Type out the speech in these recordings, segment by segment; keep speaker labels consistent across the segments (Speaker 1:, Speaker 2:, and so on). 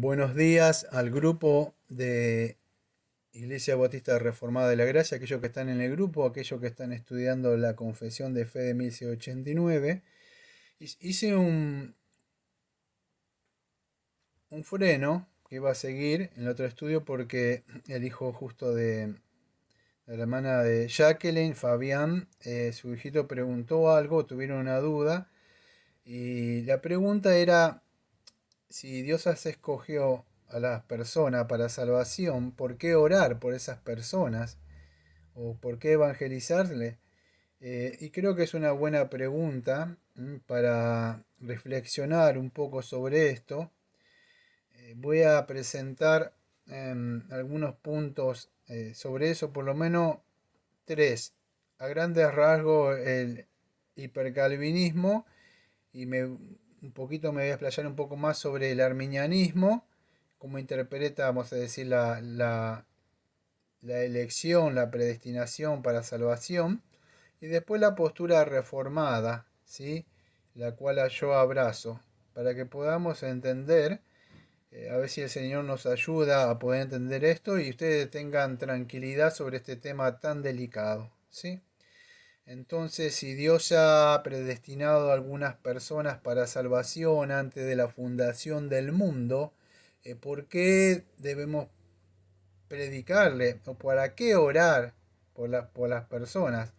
Speaker 1: Buenos días al grupo de Iglesia Bautista Reformada de la Gracia, aquellos que están en el grupo, aquellos que están estudiando la Confesión de Fe de 1189. Hice un freno que iba a seguir en el otro estudio porque el hijo justo de la hermana de Jacqueline, Fabián, su hijito preguntó algo, tuvieron una duda, y la pregunta era: si Dios has escogió a las personas para salvación, ¿por qué orar por esas personas? ¿O por qué evangelizarle? Y creo que es una buena pregunta para reflexionar un poco sobre esto. Voy a presentar algunos puntos sobre eso, por lo menos tres. A grandes rasgos, el hipercalvinismo, y un poquito me voy a explayar un poco más sobre el arminianismo, cómo interpreta, vamos a decir, la elección, la predestinación para salvación, y después la postura reformada, ¿sí? La cual yo abrazo, para que podamos entender, a ver si el Señor nos ayuda a poder entender esto y ustedes tengan tranquilidad sobre este tema tan delicado, ¿sí? Entonces, si Dios ya ha predestinado a algunas personas para salvación antes de la fundación del mundo, ¿por qué debemos predicarle? ¿O para qué orar por las personas?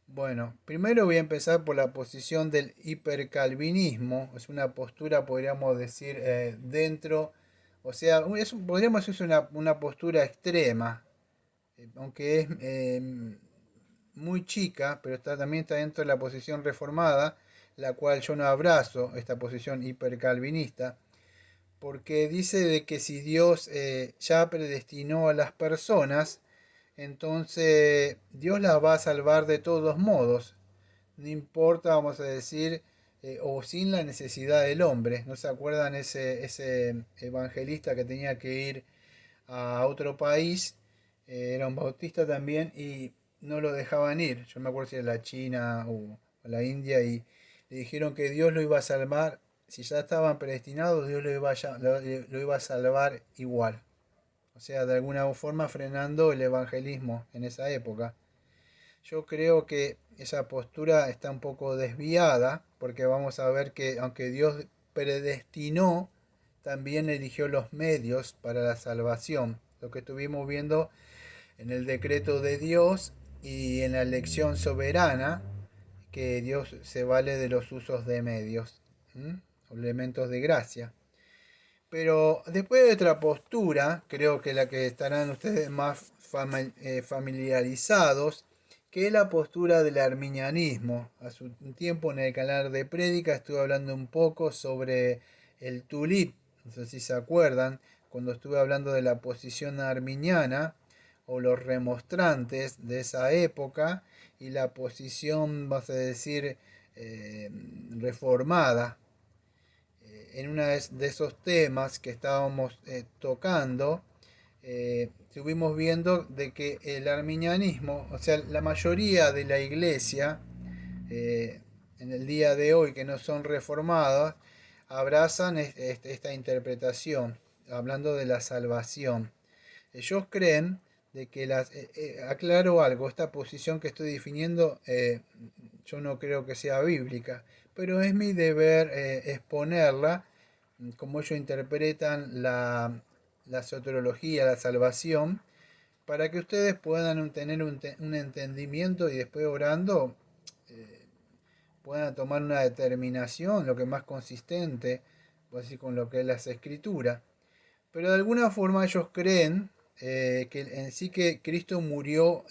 Speaker 1: Bueno, primero voy a empezar por la posición del hipercalvinismo. Es una postura, podríamos decir, dentro, o sea, podríamos decir una postura extrema, aunque es muy chica, pero también está dentro de la posición reformada, la cual yo no abrazo, esta posición hipercalvinista, porque dice de que si Dios ya predestinó a las personas, entonces Dios las va a salvar de todos modos, no importa, vamos a decir, o sin la necesidad del hombre. ¿No se acuerdan ese evangelista que tenía que ir a otro país? Era un bautista también y no lo dejaban ir. Yo me acuerdo si era la China o la India, y le dijeron que Dios lo iba a salvar. Si ya estaban predestinados, Dios lo iba a salvar igual. O sea, de alguna forma frenando el evangelismo en esa época. Yo creo que esa postura está un poco desviada, porque vamos a ver que aunque Dios predestinó, también eligió los medios para la salvación. Lo que estuvimos viendo en el decreto de Dios y en la elección soberana, que Dios se vale de los usos de medios, ¿m? Elementos de gracia. Pero después de otra postura, creo que la que estarán ustedes más familiarizados, que es la postura del arminianismo. Hace un tiempo en el canal de Prédica estuve hablando un poco sobre el tulip, no sé si se acuerdan, cuando estuve hablando de la posición arminiana o los remonstrantes de esa época y la posición, vas a decir, reformada. En uno de esos temas que estábamos tocando, estuvimos viendo de que el arminianismo, o sea, la mayoría de la iglesia eh, en el día de hoy que no son reformadas, abrazan esta interpretación, hablando de la salvación. Ellos creen de que aclaro algo, esta posición que estoy definiendo, yo no creo que sea bíblica, pero es mi deber exponerla, como ellos interpretan la soteriología, la salvación, para que ustedes puedan tener un entendimiento y después orando eh, puedan tomar una determinación, lo que más consistente, pues así con lo que es las escrituras. Pero de alguna forma ellos creen que en sí que Cristo murió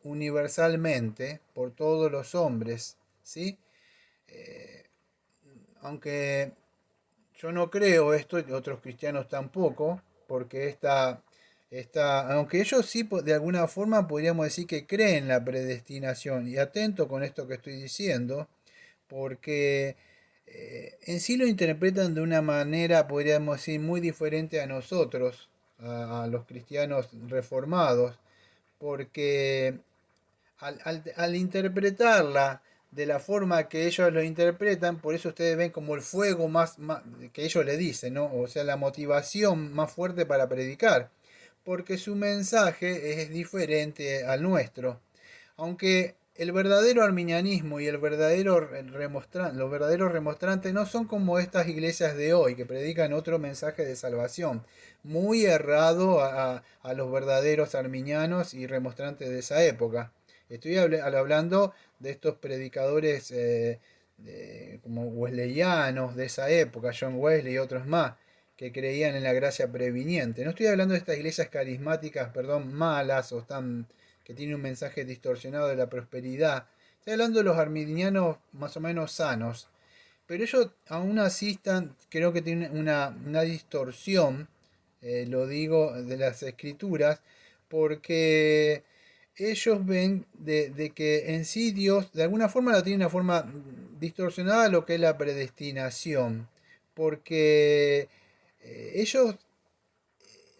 Speaker 1: universalmente por todos los hombres, ¿sí? Eh, Aunque yo no creo esto, y otros cristianos tampoco, porque aunque ellos sí de alguna forma podríamos decir que creen la predestinación, y atento con esto que estoy diciendo, porque en sí lo interpretan de una manera, podríamos decir, muy diferente a nosotros, a los cristianos reformados, porque al interpretarla de la forma que ellos lo interpretan, por eso ustedes ven como el fuego más que ellos le dicen, ¿no? O sea, la motivación más fuerte para predicar, porque su mensaje es diferente al nuestro. Aunque el verdadero arminianismo y el verdadero los verdaderos remostrantes no son como estas iglesias de hoy que predican otro mensaje de salvación, muy errado a los verdaderos arminianos y remostrantes de esa época. Estoy hablando de estos predicadores como wesleyanos de esa época, John Wesley y otros más, que creían en la gracia previniente. No estoy hablando de estas iglesias carismáticas, perdón, malas o tan que tienen un mensaje distorsionado de la prosperidad. Estoy hablando de los arminianos más o menos sanos. Pero ellos aún así están, creo que tienen una distorsión, lo digo, de las escrituras, porque ellos ven de que en sí Dios, de alguna forma, la tiene una forma distorsionada lo que es la predestinación. Porque ellos,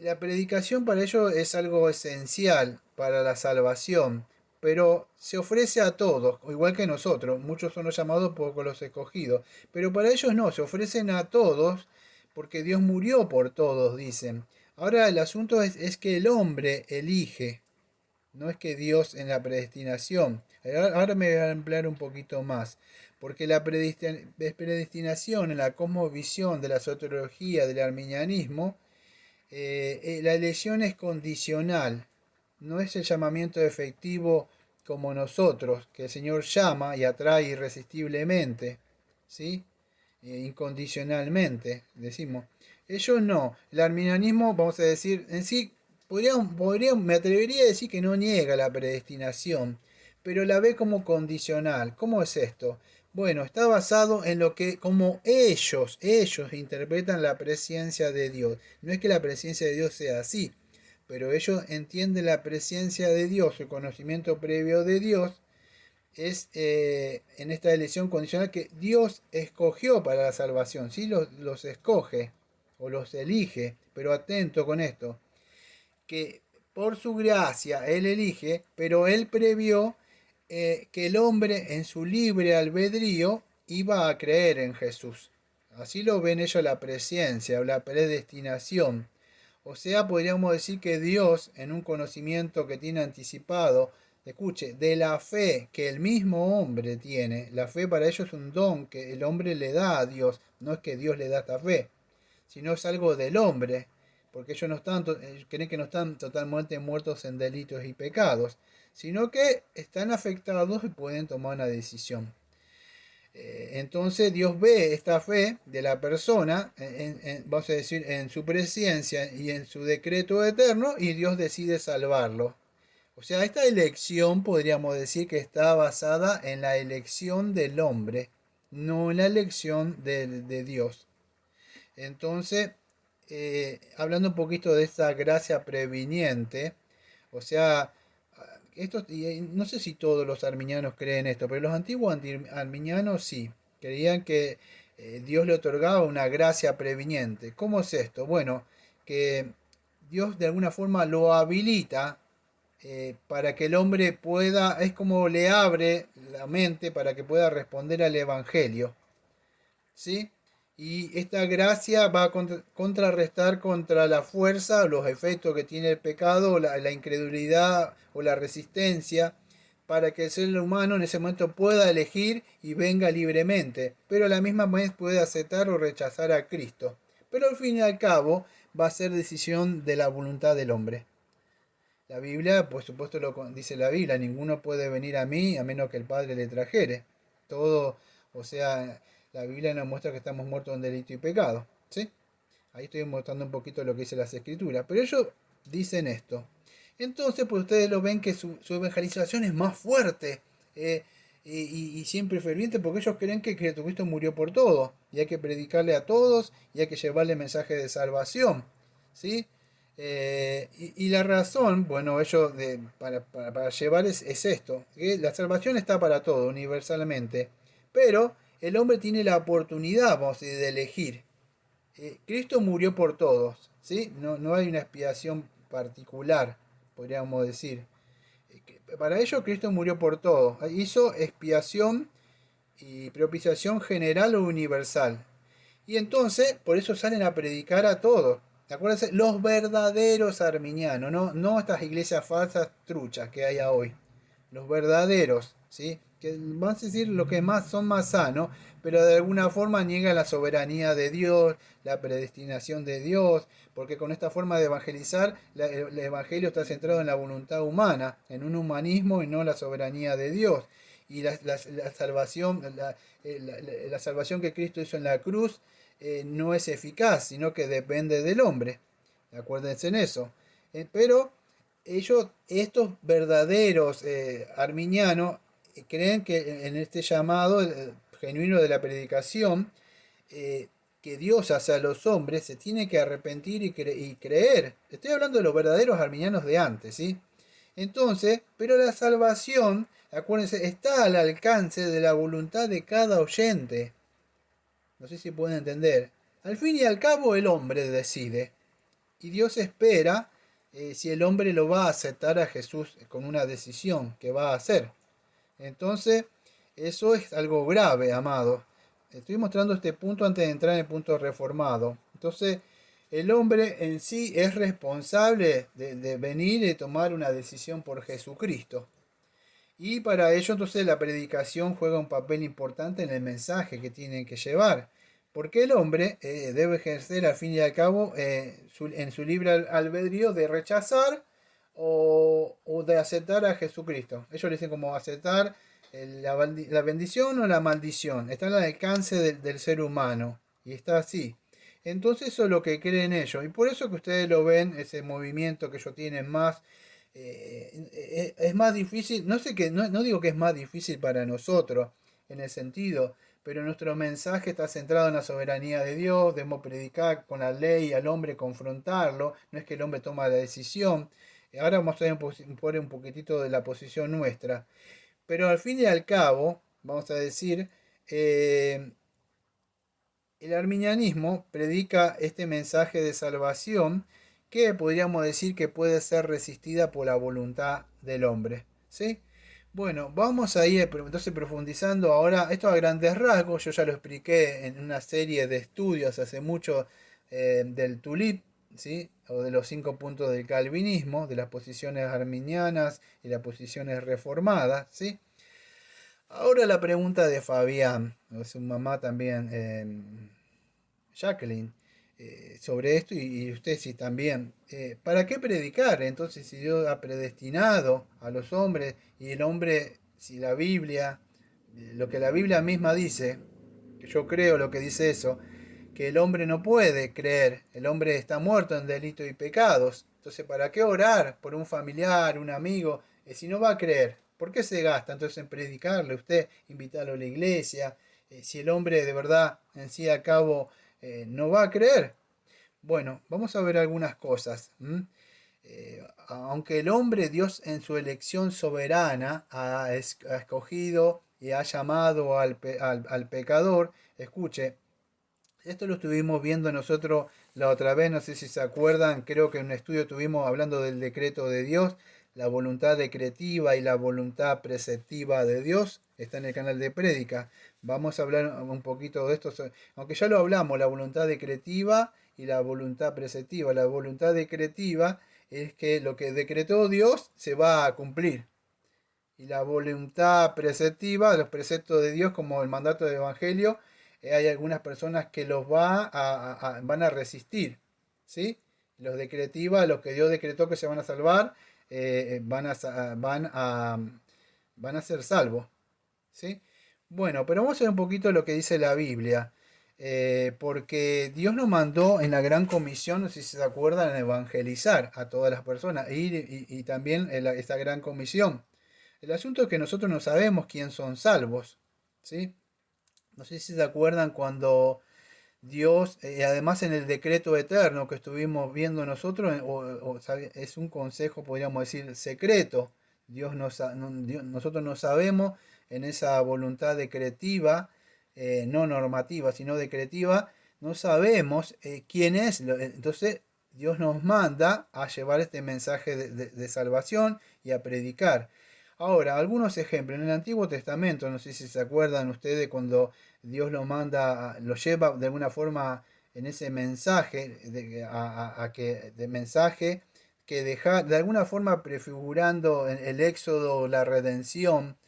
Speaker 1: la predicación para ellos es algo esencial para la salvación, pero se ofrece a todos, igual que nosotros. Muchos son los llamados, pocos los escogidos. Pero para ellos no, se ofrecen a todos porque Dios murió por todos, dicen. Ahora el asunto es que el hombre elige, no es que Dios en la predestinación. Ahora me voy a emplear un poquito más, porque la predestinación en la cosmovisión de la soteriología del arminianismo, la elección es condicional, no es el llamamiento efectivo como nosotros, que el Señor llama y atrae irresistiblemente, ¿sí? Incondicionalmente, decimos. Ellos no. El arminianismo, vamos a decir, en sí, me atrevería a decir que no niega la predestinación, pero la ve como condicional. ¿Cómo es esto? Bueno, está basado en lo que, como ellos interpretan la presencia de Dios. No es que la presencia de Dios sea así, pero ellos entienden la presencia de Dios, el conocimiento previo de Dios, es en esta elección condicional que Dios escogió para la salvación. Sí, los escoge o los elige, pero atento con esto, que por su gracia Él elige, pero Él previó que el hombre en su libre albedrío iba a creer en Jesús. Así lo ven ellos la presencia o la predestinación. O sea, podríamos decir que Dios, en un conocimiento que tiene anticipado, escuche, de la fe que el mismo hombre tiene, la fe para ellos es un don que el hombre le da a Dios, no es que Dios le da esta fe, sino es algo del hombre, porque ellos no están, creen que no están totalmente muertos en delitos y pecados, sino que están afectados y pueden tomar una decisión. Entonces Dios ve esta fe de la persona, vamos a decir, en su presencia y en su decreto eterno, y Dios decide salvarlo. O sea, esta elección podríamos decir que está basada en la elección del hombre, no en la elección de Dios. Entonces, hablando un poquito de esta gracia previniente, o sea, esto, no sé si todos los arminianos creen esto, pero los antiguos arminianos sí, creían que Dios le otorgaba una gracia previniente. ¿Cómo es esto? Bueno, que Dios de alguna forma lo habilita para que el hombre pueda, es como le abre la mente para que pueda responder al Evangelio. ¿Sí? Y esta gracia va a contrarrestar contra la fuerza o los efectos que tiene el pecado, la incredulidad o la resistencia, para que el ser humano en ese momento pueda elegir y venga libremente, pero a la misma vez puede aceptar o rechazar a Cristo. Pero al fin y al cabo va a ser decisión de la voluntad del hombre. La Biblia, por supuesto, lo dice la Biblia, ninguno puede venir a mí a menos que el Padre le trajere. Todo, o sea, la Biblia nos muestra que estamos muertos en delito y pecado. ¿Sí? Ahí estoy mostrando un poquito lo que dice las Escrituras. Pero ellos dicen esto. Entonces, pues ustedes lo ven que su evangelización es más fuerte y siempre ferviente porque ellos creen que Jesucristo murió por todo. Y hay que predicarle a todos y hay que llevarle mensaje de salvación. ¿Sí? Y la razón, bueno, ellos para llevar es esto, que la salvación está para todo, universalmente, pero el hombre tiene la oportunidad, vamos a decir, de elegir. Cristo murió por todos, ¿sí? No hay una expiación particular, podríamos decir. Para ello Cristo murió por todos, hizo expiación y propiciación general o universal. Y entonces, por eso salen a predicar a todos. Acuérdense, los verdaderos arminianos, no estas iglesias falsas truchas que hay hoy. Los verdaderos, ¿sí? Que van a decir lo que más son más sanos, pero de alguna forma niegan la soberanía de Dios, la predestinación de Dios, porque con esta forma de evangelizar, el evangelio está centrado en la voluntad humana, en un humanismo y no la soberanía de Dios. Y la salvación, la salvación que Cristo hizo en la cruz no es eficaz, sino que depende del hombre. Acuérdense en eso. Pero ellos, estos verdaderos arminianos, creen que en este llamado genuino de la predicación, eh, que Dios hace a los hombres, se tiene que arrepentir y creer. Estoy hablando de los verdaderos arminianos de antes, ¿sí? Entonces, pero la salvación, acuérdense, está al alcance de la voluntad de cada oyente. No sé si pueden entender. Al fin y al cabo el hombre decide. Y Dios espera si el hombre lo va a aceptar a Jesús con una decisión que va a hacer. Entonces, eso es algo grave, amado. Estoy mostrando este punto antes de entrar en el punto reformado. Entonces, el hombre en sí es responsable de venir y tomar una decisión por Jesucristo. Y para ello entonces la predicación juega un papel importante en el mensaje que tienen que llevar. Porque el hombre debe ejercer al fin y al cabo en su libre albedrío de rechazar o de aceptar a Jesucristo. Ellos le dicen como aceptar la bendición o la maldición. Está al alcance del ser humano. Y está así. Entonces eso es lo que creen ellos. Y por eso que ustedes lo ven, ese movimiento que ellos tienen más es más difícil, no sé que, no digo que es más difícil para nosotros en el sentido, pero nuestro mensaje está centrado en la soberanía de Dios, debemos predicar con la ley al hombre, confrontarlo, no es que el hombre toma la decisión. Ahora vamos a poner un poquitito de la posición nuestra, pero al fin y al cabo, vamos a decir, el arminianismo predica este mensaje de salvación que podríamos decir que puede ser resistida por la voluntad del hombre. ¿Sí? Bueno, vamos a ir entonces profundizando ahora, esto a grandes rasgos, yo ya lo expliqué en una serie de estudios hace mucho del tulip, ¿sí? O de los 5 puntos del calvinismo, de las posiciones arminianas y las posiciones reformadas. ¿Sí? Ahora la pregunta de Fabián, su mamá también, Jacqueline, sobre esto y usted sí también. ¿Para qué predicar? Entonces, si Dios ha predestinado a los hombres y el hombre, si la Biblia, lo que la Biblia misma dice, que yo creo lo que dice eso, que el hombre no puede creer, el hombre está muerto en delitos y pecados. Entonces, ¿para qué orar por un familiar, un amigo, si no va a creer? ¿Por qué se gasta entonces en predicarle usted, invitarlo a la iglesia? Si el hombre de verdad en sí a cabo no va a creer. Bueno, vamos a ver algunas cosas. Aunque el hombre, Dios en su elección soberana ha escogido y ha llamado al pecador, escuche, esto lo estuvimos viendo nosotros la otra vez, no sé si se acuerdan, creo que en un estudio estuvimos hablando del decreto de Dios, la voluntad decretiva y la voluntad preceptiva de Dios, está en el canal de Prédica. Vamos a hablar un poquito de esto, aunque ya lo hablamos, la voluntad decretiva y la voluntad preceptiva. La voluntad decretiva es que lo que decretó Dios se va a cumplir. Y la voluntad preceptiva, los preceptos de Dios, como el mandato del Evangelio, hay algunas personas que los van a resistir, ¿sí? Los decretiva, los que Dios decretó que se van a salvar, van a ser salvos, ¿sí? Bueno, pero vamos a ver un poquito lo que dice la Biblia. Porque Dios nos mandó en la gran comisión, no sé si se acuerdan, evangelizar a todas las personas y también esta gran comisión. El asunto es que nosotros no sabemos quién son salvos, ¿sí? No sé si se acuerdan cuando Dios, además en el decreto eterno que estuvimos viendo nosotros, es un consejo, podríamos decir, secreto. Nosotros no sabemos en esa voluntad decretiva, no normativa, sino decretiva, no sabemos quién es. Entonces Dios nos manda a llevar este mensaje de salvación y a predicar. Ahora, algunos ejemplos. En el Antiguo Testamento, no sé si se acuerdan ustedes cuando Dios lo manda, lo lleva de alguna forma en ese mensaje, de mensaje que deja, de alguna forma prefigurando el éxodo, la redención.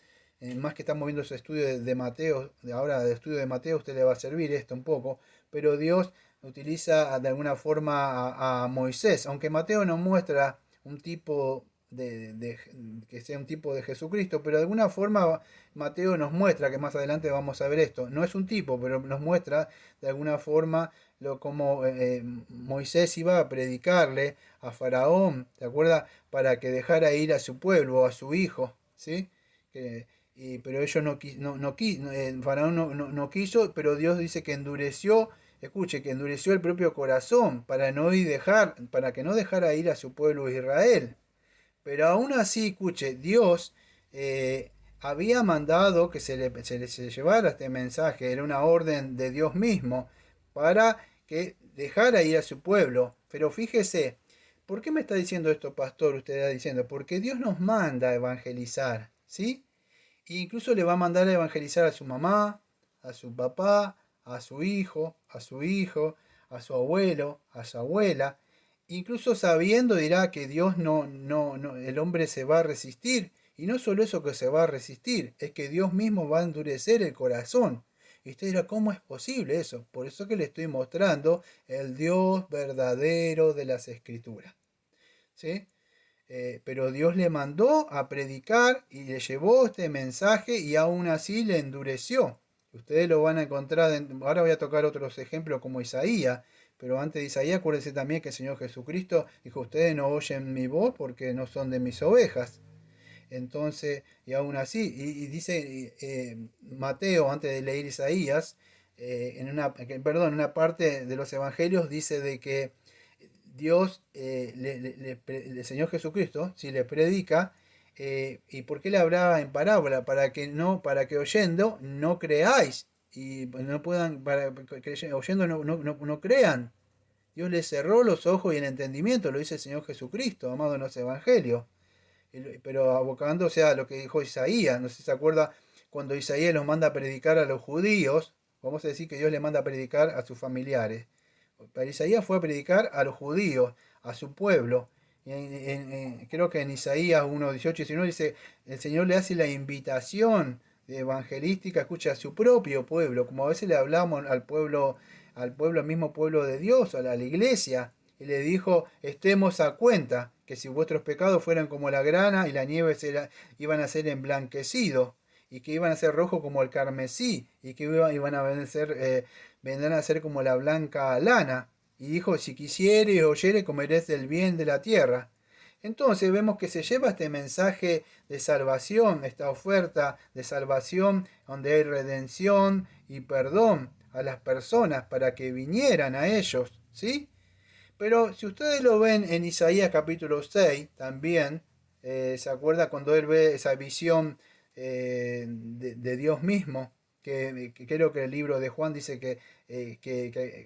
Speaker 1: Más que estamos viendo ese estudio de Mateo, ahora de estudio de Mateo, a usted le va a servir esto un poco, pero Dios utiliza de alguna forma a Moisés, aunque Mateo nos muestra un tipo que sea un tipo de Jesucristo, pero de alguna forma Mateo nos muestra, que más adelante vamos a ver esto, no es un tipo, pero nos muestra de alguna forma como Moisés iba a predicarle a Faraón, ¿te acuerdas? Para que dejara ir a su pueblo, a su hijo, ¿sí? Pero ellos Faraón no quiso, pero Dios dice que endureció, escuche, que endureció el propio corazón para no ir dejar, para que no dejara ir a su pueblo Israel. Pero aún así, escuche, Dios había mandado que se le llevara este mensaje, era una orden de Dios mismo, para que dejara ir a su pueblo. Pero fíjese, ¿por qué me está diciendo esto, pastor? Usted está diciendo, porque Dios nos manda a evangelizar, ¿sí? E incluso le va a mandar a evangelizar a su mamá, a su papá, a su hijo, a su hijo, a su abuelo, a su abuela. Incluso sabiendo dirá que Dios no, el hombre se va a resistir. Y no solo eso que se va a resistir, es que Dios mismo va a endurecer el corazón. Y usted dirá, ¿cómo es posible eso? Por eso que le estoy mostrando el Dios verdadero de las Escrituras. ¿Sí? Pero Dios le mandó a predicar y le llevó este mensaje y aún así le endureció. Ustedes lo van a encontrar, ahora voy a tocar otros ejemplos como Isaías, pero antes de Isaías acuérdense también que el Señor Jesucristo dijo, ustedes no oyen mi voz porque no son de mis ovejas. Entonces, y aún así, y dice Mateo, antes de leer Isaías, perdón, en una parte de los evangelios dice de que Dios, el Señor Jesucristo, si le predica, ¿y por qué le hablaba en parábola? Para que oyendo no creáis y no puedan, para que oyendo no crean. Dios les cerró los ojos y el entendimiento, lo dice el Señor Jesucristo, amado en los evangelios. Pero abocándose a lo que dijo Isaías, no sé si se acuerda cuando Isaías los manda a predicar a los judíos, vamos a decir que Dios le manda a predicar a sus familiares. Para Isaías fue a predicar a los judíos, a su pueblo. Creo que en Isaías 1, 18 y 19 dice, el Señor le hace la invitación evangelística, escucha, a su propio pueblo, como a veces le hablamos al pueblo, al mismo pueblo de Dios, a la iglesia, y le dijo, estemos a cuenta, que si vuestros pecados fueran como la grana y la nieve iban a ser emblanquecidos, y que iban a ser rojos como el carmesí, y que iban a ser vendrán a ser como la blanca lana. Y dijo, si quisiere o oyere, comeréis del bien de la tierra. Entonces vemos que se lleva este mensaje de salvación, esta oferta de salvación, donde hay redención y perdón a las personas para que vinieran a ellos, ¿sí? Pero si ustedes lo ven en Isaías capítulo 6, también, se acuerda cuando él ve esa visión de Dios mismo, que creo que el libro de Juan dice que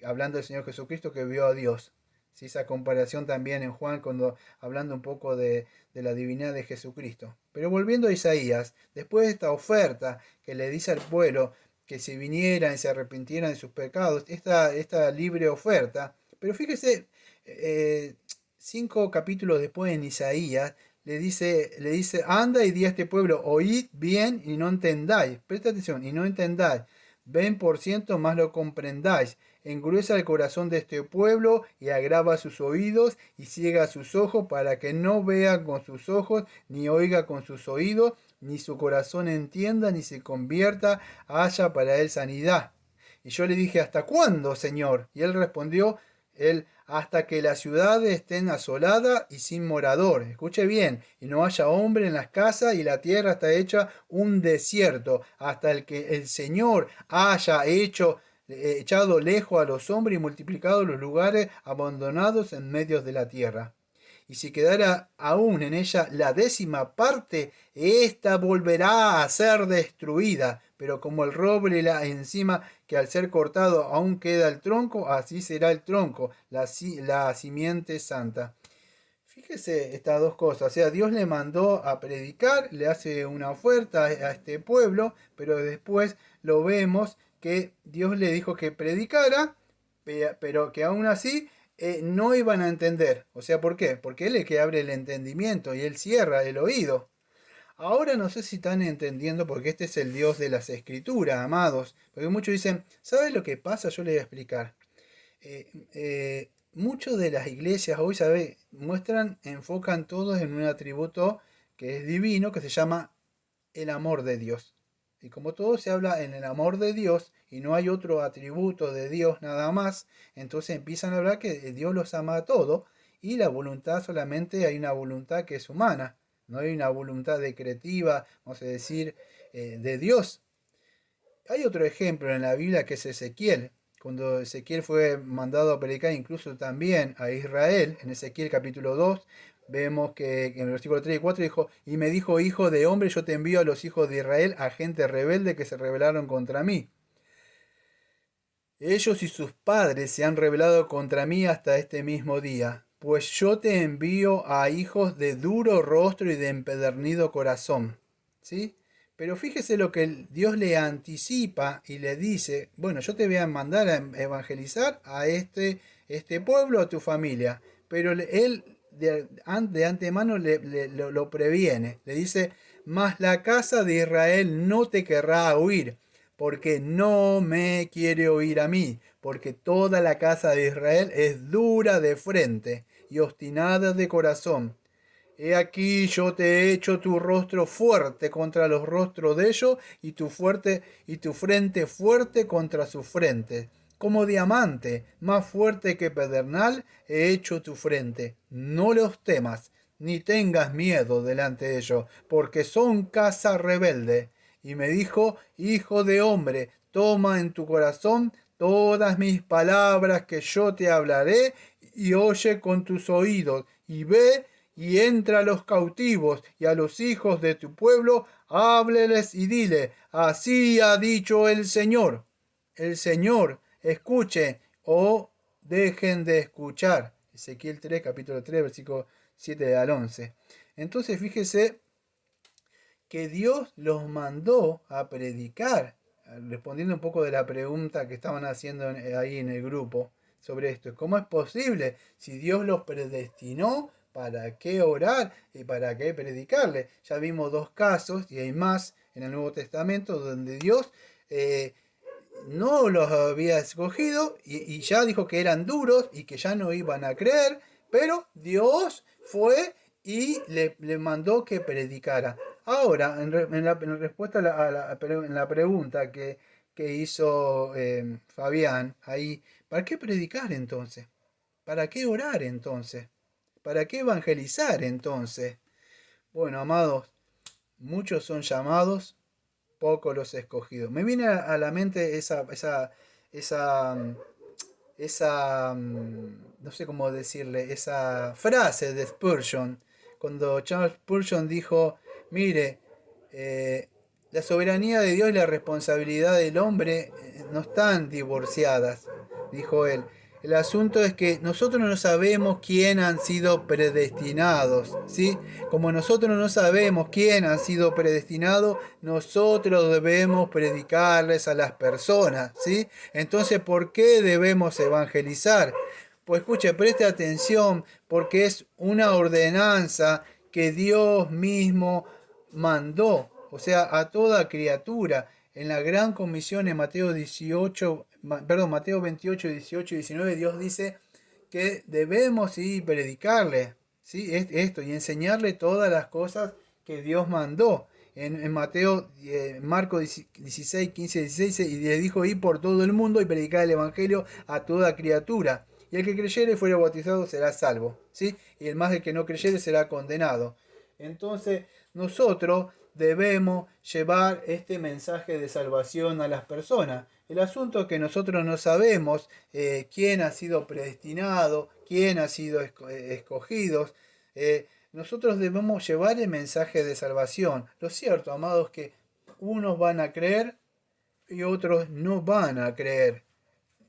Speaker 1: hablando del Señor Jesucristo, que vio a Dios. ¿Sí? Esa comparación también en Juan, cuando hablando un poco de la divinidad de Jesucristo. Pero volviendo a Isaías, después de esta oferta que le dice al pueblo que si vinieran y se arrepintieran de sus pecados, esta libre oferta, pero fíjese, 5 capítulos después en Isaías, le dice, anda y di a este pueblo, oíd bien y no entendáis, presta atención, y no entendáis, ven por ciento más lo comprendáis, engruesa el corazón de este pueblo y agrava sus oídos y ciega sus ojos para que no vea con sus ojos, ni oiga con sus oídos, ni su corazón entienda, ni se convierta, haya para él sanidad. Y yo le dije, ¿hasta cuándo, Señor? Y él respondió, hasta que las ciudades estén asoladas y sin morador. Escuche bien, y no haya hombre en las casas y la tierra está hecha un desierto, hasta el que el Señor haya echado lejos a los hombres y multiplicado los lugares abandonados en medio de la tierra. Y si quedara aún en ella la 10ª parte, ésta volverá a ser destruida. Pero como el roble y la encima, que al ser cortado aún queda el tronco, así será el tronco, la simiente santa. Fíjese estas dos cosas, o sea, Dios le mandó a predicar, le hace una oferta a este pueblo, pero después lo vemos que Dios le dijo que predicara, pero que aún así no iban a entender. O sea, ¿por qué? Porque Él es el que abre el entendimiento y Él cierra el oído. Ahora no sé si están entendiendo porque este es el Dios de las escrituras, amados. Porque muchos dicen, ¿sabes lo que pasa? Yo les voy a explicar. Muchos de las iglesias hoy, ¿sabe? Muestran, enfocan todos en un atributo que es divino, que se llama el amor de Dios. Y como todo se habla en el amor de Dios y no hay otro atributo de Dios nada más, entonces empiezan a hablar que Dios los ama a todos y la voluntad solamente hay una voluntad que es humana, no hay una voluntad decretiva, vamos a decir, de Dios. Hay otro ejemplo en la Biblia que es Ezequiel. Cuando Ezequiel fue mandado a predicar incluso también a Israel, en Ezequiel capítulo 2, vemos que en el versículo 3 y 4 dijo, y me dijo, hijo de hombre, yo te envío a los hijos de Israel, a gente rebelde que se rebelaron contra mí. Ellos y sus padres se han rebelado contra mí hasta este mismo día, pues yo te envío a hijos de duro rostro y de empedernido corazón. ¿Sí? Pero fíjese lo que Dios le anticipa y le dice, bueno, yo te voy a mandar a evangelizar a este pueblo, a tu familia. Pero él de antemano lo previene, le dice, mas la casa de Israel no te querrá oír porque no me quiere oír a mí, porque toda la casa de Israel es dura de frente y obstinada de corazón. He aquí yo te he hecho tu rostro fuerte contra los rostros de ellos y tu frente fuerte contra su frente. Como diamante, más fuerte que pedernal, he hecho tu frente. No los temas, ni tengas miedo delante de ellos, porque son casa rebelde. Y me dijo, hijo de hombre, toma en tu corazón todas mis palabras que yo te hablaré, y oye con tus oídos, y ve y entra a los cautivos y a los hijos de tu pueblo, hábleles y dile, así ha dicho el Señor. El Señor, escuche o dejen de escuchar. Ezequiel 3, capítulo 3, versículo 7 al 11. Entonces fíjese que Dios los mandó a predicar, respondiendo un poco de la pregunta que estaban haciendo ahí en el grupo sobre esto. ¿Cómo es posible si Dios los predestinó? ¿Para qué orar y para qué predicarle? Ya vimos dos casos y hay más en el Nuevo Testamento donde Dios no los había escogido y ya dijo que eran duros y que ya no iban a creer, pero Dios fue y le mandó que predicara. Ahora, en respuesta en la pregunta que hizo Fabián, ahí, ¿para qué predicar entonces? ¿Para qué orar entonces? ¿Para qué evangelizar entonces? Bueno, amados, muchos son llamados, pocos los escogidos. Me viene a la mente esa, no sé cómo decirle, esa frase de Spurgeon, cuando Charles Spurgeon dijo, mire, la soberanía de Dios y la responsabilidad del hombre no están divorciadas, dijo él. El asunto es que nosotros no sabemos quién han sido predestinados, ¿sí? Como nosotros no sabemos quién han sido predestinados, nosotros debemos predicarles a las personas, ¿sí? Entonces, ¿por qué debemos evangelizar? Pues escuche, preste atención, porque es una ordenanza que Dios mismo mandó, o sea, a toda criatura. En la gran comisión en Mateo 18, perdón, Mateo 28, 18 y 19, Dios dice que debemos ir y predicarle, ¿sí? Esto y enseñarle todas las cosas que Dios mandó. En Mateo, Marco 16, 15, 16, y le dijo, ir por todo el mundo y predicar el Evangelio a toda criatura. Y el que creyere y fuere bautizado será salvo, ¿sí? Y el más el que no creyere será condenado. Entonces, nosotros debemos llevar este mensaje de salvación a las personas. El asunto es que nosotros no sabemos quién ha sido predestinado, quién ha sido escogido. Nosotros debemos llevar el mensaje de salvación. Lo cierto, amados, que unos van a creer y otros no van a creer.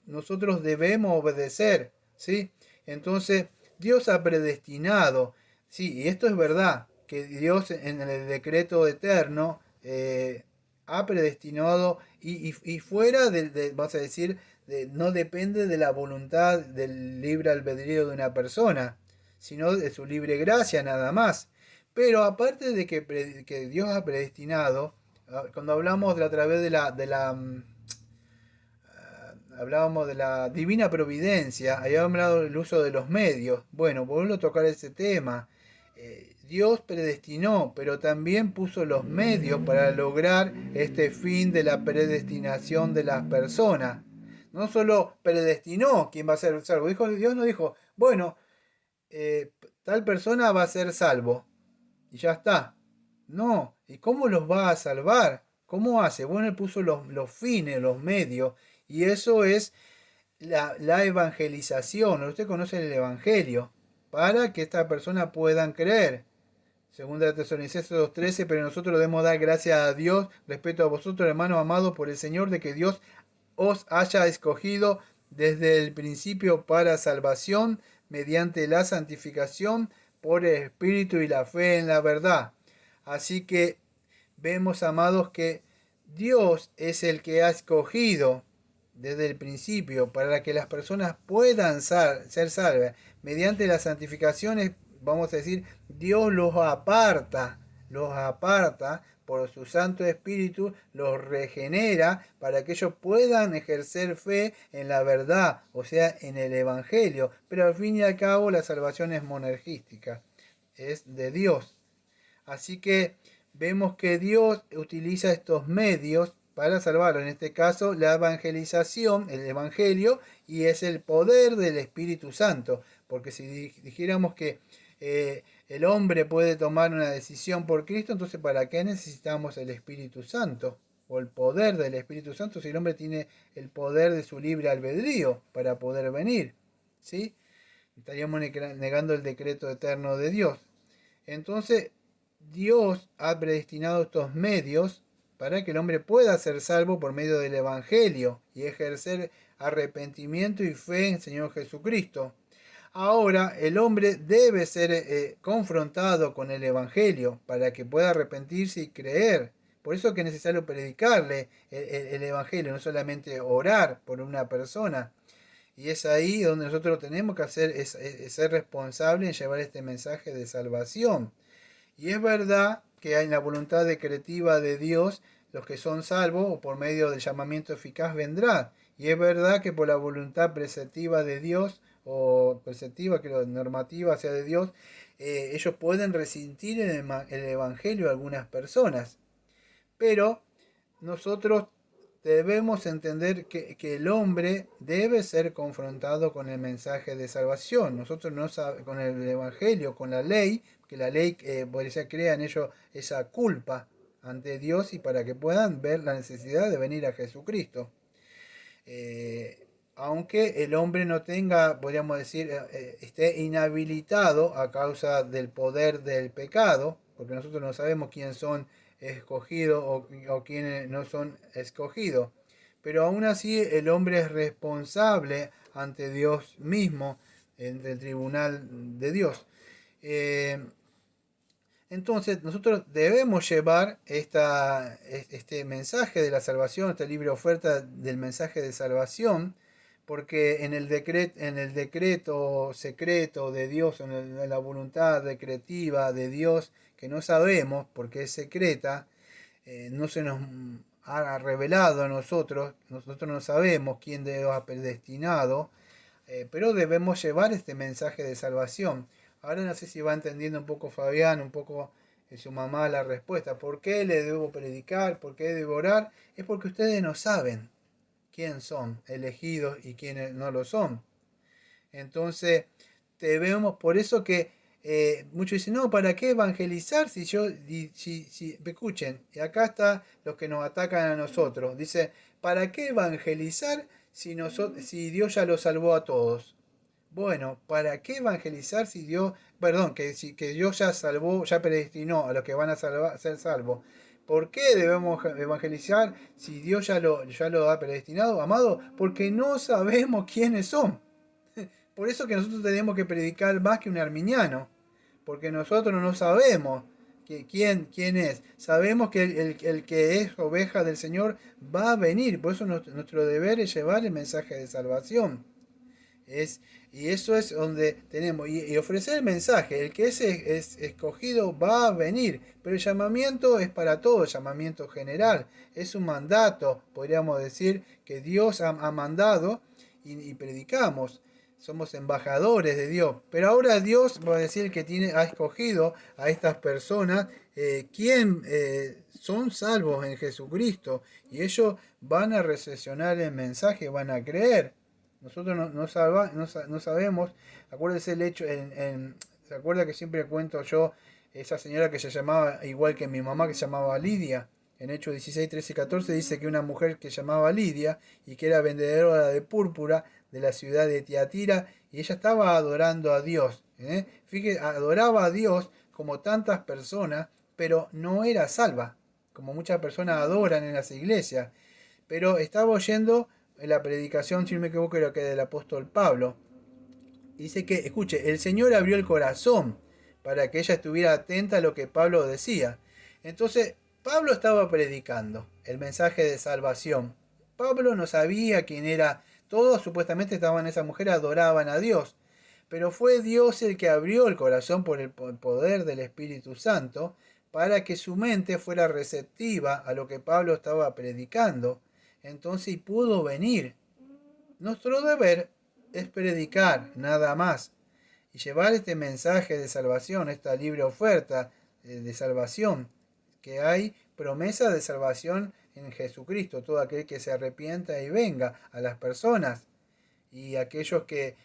Speaker 1: Nosotros debemos obedecer, ¿sí? Entonces Dios ha predestinado, sí, y esto es verdad, que Dios en el decreto eterno ha predestinado y fuera vamos a decir, no depende de la voluntad del libre albedrío de una persona, sino de su libre gracia nada más. Pero aparte de que Dios ha predestinado, cuando hablamos a través hablábamos de la divina providencia, había hablado del uso de los medios. Bueno, vuelvo a tocar ese tema. Dios predestinó, pero también puso los medios para lograr este fin de la predestinación de las personas. No solo predestinó quién va a ser salvo, Dios no dijo, bueno, tal persona va a ser salvo y ya está. No, ¿y cómo los va a salvar? ¿Cómo hace? Bueno, él puso los fines, los medios, y eso es la evangelización. Usted conoce el evangelio, para que estas personas puedan creer. Segunda de Tesalonicenses 2:13, pero nosotros debemos dar gracias a Dios respecto a vosotros, hermanos amados, por el Señor, de que Dios os haya escogido desde el principio para salvación, mediante la santificación por el Espíritu y la fe en la verdad. Así que vemos, amados, que Dios es el que ha escogido desde el principio para que las personas puedan ser salvas. Mediante las santificaciones, vamos a decir, Dios los aparta por su Santo Espíritu, los regenera para que ellos puedan ejercer fe en la verdad, o sea, en el Evangelio. Pero al fin y al cabo la salvación es monergística, es de Dios. Así que vemos que Dios utiliza estos medios para salvarlo. En este caso, la evangelización, el evangelio, y es el poder del Espíritu Santo. Porque si dijéramos que el hombre puede tomar una decisión por Cristo, entonces ¿para qué necesitamos el Espíritu Santo? O el poder del Espíritu Santo si el hombre tiene el poder de su libre albedrío para poder venir. ¿Sí? Estaríamos negando el decreto eterno de Dios. Entonces, Dios ha predestinado estos medios para que el hombre pueda ser salvo por medio del Evangelio y ejercer arrepentimiento y fe en Señor Jesucristo. Ahora el hombre debe ser confrontado con el Evangelio para que pueda arrepentirse y creer. Por eso es que es necesario predicarle el Evangelio, no solamente orar por una persona. Y es ahí donde nosotros tenemos que hacer, es ser responsables en llevar este mensaje de salvación. Y es verdad que hay la voluntad decretiva de Dios, los que son salvos o por medio del llamamiento eficaz vendrán. Y es verdad que por la voluntad preceptiva de Dios, o preceptiva, que la normativa sea de Dios, ellos pueden resistir el Evangelio a algunas personas. Pero nosotros debemos entender que el hombre debe ser confrontado con el mensaje de salvación. Nosotros no con el Evangelio, con la ley, que la ley crea en ellos esa culpa ante Dios y para que puedan ver la necesidad de venir a Jesucristo. Aunque el hombre no tenga, podríamos decir, esté inhabilitado a causa del poder del pecado, porque nosotros no sabemos quiénes son escogidos o quiénes no son escogidos. Pero aún así el hombre es responsable ante Dios mismo, ante el tribunal de Dios. Eh, entonces nosotros debemos llevar este mensaje de la salvación, esta libre oferta del mensaje de salvación, porque en el decreto secreto de Dios, en la voluntad decretiva de Dios, que no sabemos porque es secreta, no se nos ha revelado a nosotros no sabemos quién Dios ha predestinado, pero debemos llevar este mensaje de salvación. Ahora no sé si va entendiendo un poco Fabián, un poco su mamá la respuesta. ¿Por qué le debo predicar? ¿Por qué debo orar? Es porque ustedes no saben quién son elegidos y quiénes no lo son. Entonces, debemos, por eso que muchos dicen, no, ¿para qué evangelizar si yo, si, escuchen, y acá está los que nos atacan a nosotros, dice, ¿para qué evangelizar si Dios ya lo salvó a todos? Bueno, ¿para qué evangelizar si Dios, perdón, que Dios ya salvó, ya predestinó a los que van a ser salvos? ¿Por qué debemos evangelizar si Dios ya lo ha predestinado, amado? Porque no sabemos quiénes son. por eso que nosotros tenemos que predicar más que un arminiano, porque nosotros no sabemos quién es. Sabemos que el que es oveja del Señor va a venir, por eso nuestro deber es llevar el mensaje de salvación. Y eso es donde tenemos, y ofrecer el mensaje, el que es escogido va a venir, pero el llamamiento es para todo, el llamamiento general, es un mandato, podríamos decir, que Dios ha mandado y predicamos, somos embajadores de Dios, pero ahora Dios va a decir que ha escogido a estas personas, quien son salvos en Jesucristo, y ellos van a recepcionar el mensaje, van a creer. Nosotros no sabemos, acuérdese el hecho, ¿se acuerda que siempre cuento yo esa señora que se llamaba, igual que mi mamá, que se llamaba Lidia? En Hechos 16, 13 y 14 dice que una mujer que se llamaba Lidia y que era vendedora de púrpura de la ciudad de Tiatira, y ella estaba adorando a Dios. Fíjese, adoraba a Dios como tantas personas, pero no era salva, como muchas personas adoran en las iglesias. Pero estaba oyendo la predicación, si no me equivoco, era que del apóstol Pablo. Dice que, escuche, el Señor abrió el corazón para que ella estuviera atenta a lo que Pablo decía. Entonces, Pablo estaba predicando el mensaje de salvación. Pablo no sabía quién era. Todos supuestamente estaban, esa mujer adoraban a Dios. Pero fue Dios el que abrió el corazón por el poder del Espíritu Santo para que su mente fuera receptiva a lo que Pablo estaba predicando. Entonces pudo venir. Nuestro deber es predicar, nada más, y llevar este mensaje de salvación, esta libre oferta de salvación, que hay promesa de salvación en Jesucristo, todo aquel que se arrepienta y venga a las personas, y aquellos que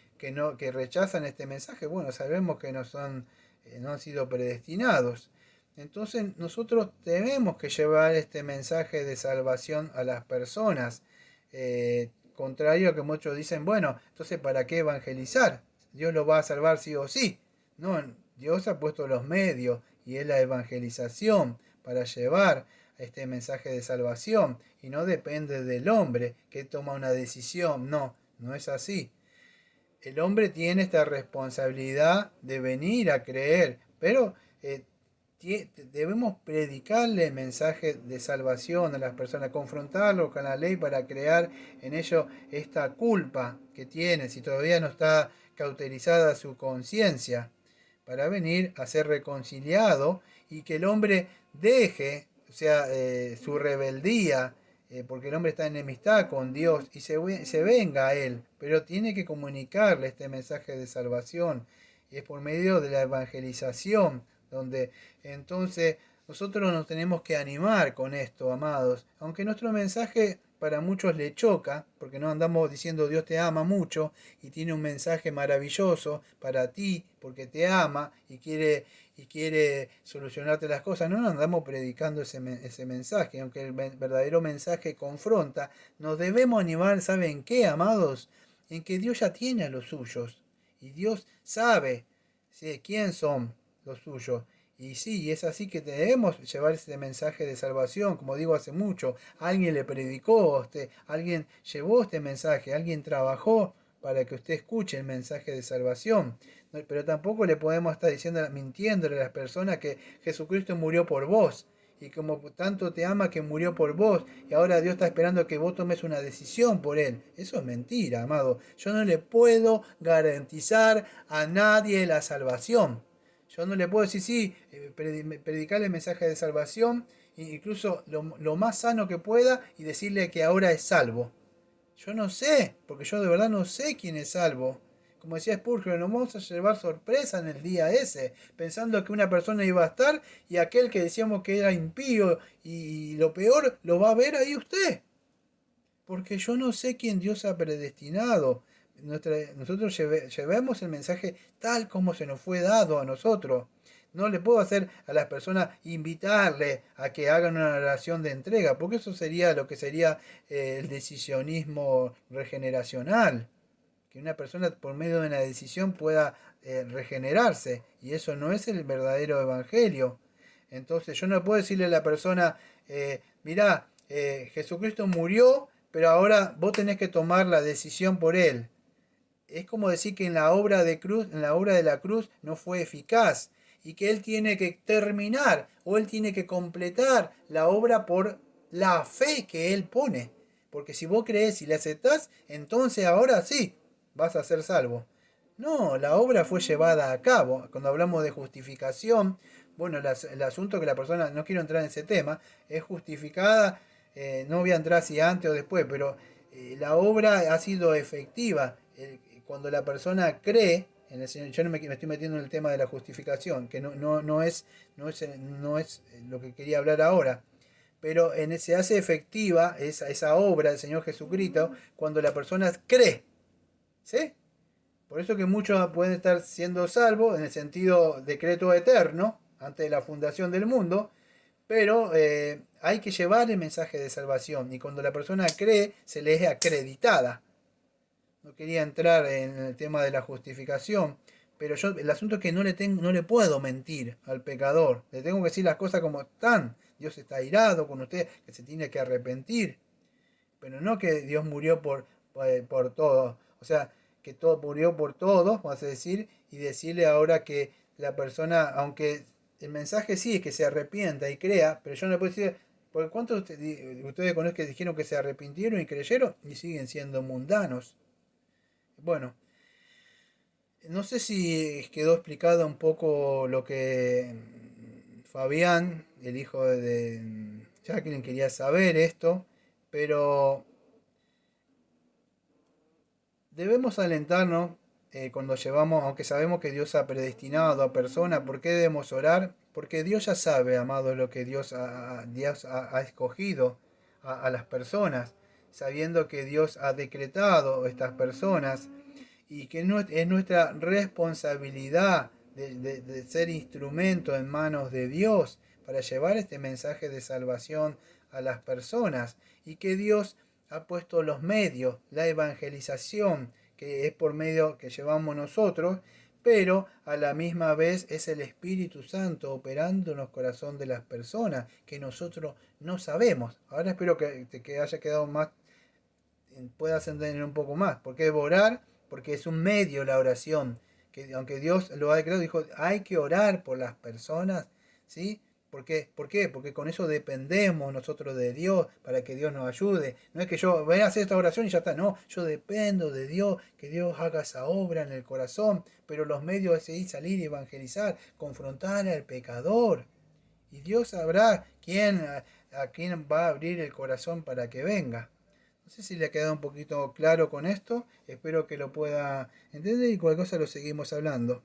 Speaker 1: rechazan este mensaje, bueno, sabemos que no han sido predestinados. Entonces nosotros tenemos que llevar este mensaje de salvación a las personas. Contrario a que muchos dicen, bueno, entonces ¿para qué evangelizar? Dios lo va a salvar sí o sí. No, Dios ha puesto los medios y es la evangelización para llevar este mensaje de salvación y no depende del hombre que toma una decisión. No, no es así. El hombre tiene esta responsabilidad de venir a creer, pero debemos predicarle el mensaje de salvación a las personas, confrontarlos con la ley para crear en ellos esta culpa que tiene, si todavía no está cauterizada su conciencia, para venir a ser reconciliado y que el hombre deje, o sea, su rebeldía, porque el hombre está en enemistad con Dios y se venga a él, pero tiene que comunicarle este mensaje de salvación, y es por medio de la evangelización, donde entonces nosotros nos tenemos que animar con esto, amados, aunque nuestro mensaje para muchos le choca, porque no andamos diciendo Dios te ama mucho y tiene un mensaje maravilloso para ti, porque te ama y quiere solucionarte las cosas. No andamos predicando ese mensaje, aunque el verdadero mensaje confronta. Nos debemos animar, ¿saben qué, amados? En que Dios ya tiene a los suyos y Dios sabe, ¿sí?, quién son los suyos. Y sí, es así que debemos llevar este mensaje de salvación, como digo hace mucho. Alguien le predicó a usted, alguien llevó este mensaje, alguien trabajó para que usted escuche el mensaje de salvación. Pero tampoco le podemos estar diciendo, mintiéndole a las personas que Jesucristo murió por vos. Y como tanto te ama que murió por vos, y ahora Dios está esperando que vos tomes una decisión por Él. Eso es mentira, amado. Yo no le puedo garantizar a nadie la salvación. Yo no le puedo decir, sí, predicarle el mensaje de salvación, incluso lo más sano que pueda, y decirle que ahora es salvo. Yo no sé, porque yo de verdad no sé quién es salvo. Como decía Spurgeon, nos vamos a llevar sorpresa en el día ese, pensando que una persona iba a estar y aquel que decíamos que era impío y lo peor lo va a ver ahí usted. Porque yo no sé quién Dios ha predestinado. Nosotros llevemos el mensaje tal como se nos fue dado a nosotros. No le puedo hacer a las personas invitarle a que hagan una oración de entrega, porque eso sería lo que sería el decisionismo regeneracional. Que una persona por medio de una decisión pueda regenerarse. Y eso no es el verdadero evangelio. Entonces yo no puedo decirle a la persona, mirá, Jesucristo murió, pero ahora vos tenés que tomar la decisión por él. es como decir que en la obra de cruz, en la obra de la cruz no fue eficaz y que él tiene que terminar o él tiene que completar la obra por la fe que él pone. Porque si vos crees y le aceptás, entonces ahora sí vas a ser salvo. No, la obra fue llevada a cabo. Cuando hablamos de justificación, bueno, el asunto que la persona, no quiero entrar en ese tema, es justificada, no voy a entrar si antes o después, pero la obra ha sido efectiva. Cuando la persona cree en el Señor, yo no me estoy metiendo en el tema de la justificación, que no es lo que quería hablar ahora, pero se hace efectiva esa obra del Señor Jesucristo cuando la persona cree, ¿sí? Por eso que muchos pueden estar siendo salvos en el sentido decreto eterno, antes de la fundación del mundo, pero hay que llevar el mensaje de salvación y cuando la persona cree se le es acreditada. No quería entrar en el tema de la justificación, pero el asunto es que no le puedo mentir al pecador. Le tengo que decir las cosas como están. Dios está airado con usted, que se tiene que arrepentir. Pero no que Dios murió por todo. O sea, que todo murió por todos, vamos a decir, y decirle ahora que la persona, aunque el mensaje sí es que se arrepienta y crea, pero yo no le puedo decir, porque ¿cuántos ustedes conocen que dijeron que se arrepintieron y creyeron y siguen siendo mundanos? Bueno, no sé si quedó explicado un poco lo que Fabián, el hijo de Jacqueline, quería saber esto, pero debemos alentarnos cuando llevamos, aunque sabemos que Dios ha predestinado a personas, ¿por qué debemos orar? Porque Dios ya sabe, amado, lo que Dios ha escogido a las personas, sabiendo que Dios ha decretado estas personas y que es nuestra responsabilidad de ser instrumento en manos de Dios para llevar este mensaje de salvación a las personas y que Dios ha puesto los medios, la evangelización, que es por medio que llevamos nosotros, pero a la misma vez es el Espíritu Santo operando en los corazones de las personas que nosotros no sabemos. Ahora espero que haya quedado más, puedas entender un poco más. ¿Por qué orar? Porque es un medio la oración. Que aunque Dios lo ha declarado, dijo, hay que orar por las personas, ¿sí? ¿Por qué? ¿Por qué? Porque con eso dependemos nosotros de Dios para que Dios nos ayude. No es que yo voy a hacer esta oración y ya está. No, yo dependo de Dios, que Dios haga esa obra en el corazón. Pero los medios es ir, salir y evangelizar, confrontar al pecador. Y Dios sabrá a quién va a abrir el corazón para que venga. No sé si le ha quedado un poquito claro con esto. Espero que lo pueda entender y cualquier cosa lo seguimos hablando.